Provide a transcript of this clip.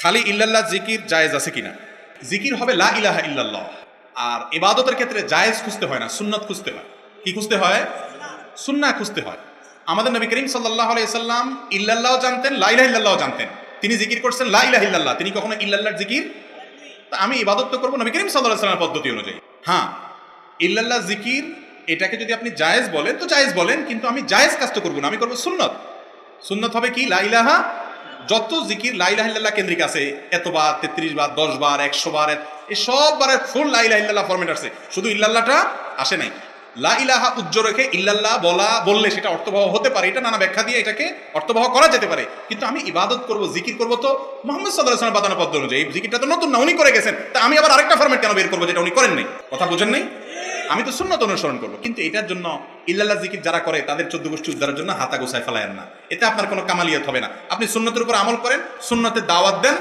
খালি ইল্লাল্লাহ জিকির জায়েজ আছে কিনা? জিকির হবে লা ইলাহা ইল্লাল্লাহ। আর ইবাদতের ক্ষেত্রে জায়েজ খুঁজতে হয় না, সুন্নাত খুঁজতে হয়। কি খুঁজতে হয়? সুন্নাহ খুঁজতে হয়। আমাদের নবী করিম সাল্লাল্লাহু আলাইহি সাল্লাম ইল্লাল্লাহ জানতেন, লা ইলাহা ইল্লাল্লাহ জানতেন। তিনি জিকির করছেন লা ইলাহা ইল্লাল্লাহ, তিনি কখনো ইল্লাল্লাহর জিকির। তা আমি ইবাদত তো করবো নবী করিম সাল্লাল্লাহু আলাইহি সাল্লামের পদ্ধতি অনুযায়ী। হ্যাঁ, ইল্লাল্লাহ জিকির এটাকে যদি আপনি জায়েজ বলেন তো জায়েজ বলেন, কিন্তু আমি জায়েজ কাজ তো করবো না, আমি করবো সুন্নত। সুন্নত হবে কি? লা ইলাহা। যত জিকির লা ইলাহা ইল্লাল্লাহ কেন্দ্রিক আছে, এতবার, 33 বার, 10 বার, 100 বার, এই সব বারের ফুল লা ইলাহা ইল্লাল্লাহ ফরম্যাট আছে, শুধু ইল্লাল্লাহটা আসে নাই। লা ইলাহা উজ্জ্ব রেখে ইল্লাল্লাহ বললে সেটা অর্থবহ হতে পারে, এটা নানা ব্যাখ্যা দিয়ে এটাকে অর্থবহ করা যেতে পারে। কিন্তু আমি ইবাদত করব, জিকির করব তো মুহাম্মদ সাল্লাল্লাহু আলাইহি ওয়াসাল্লাম বাতানো পদ্ধতি অনুযায়ী। এই জিকিরটা তো নতুন না, উনি করে গেছেন, তা আমি আবার আরেকটা ফরম্যাট কেন বের করবো যেটা উনি করেন নাই? কথা বুঝেন নাই? আমি তো সুন্নত অনুসরণ করবো। কিন্তু এটার জন্য ইল্লাল্লাহ জিকির যারা করে তাদের 14 গোষ্ঠী উদ্ধারের জন্য হাতা গোছায় ফেলায়েন না, এতে আপনার কোনো কামালিয়াত হবে না। আপনি সুন্নতের উপর আমল করেন, সুন্নতের দাওয়াত দেন।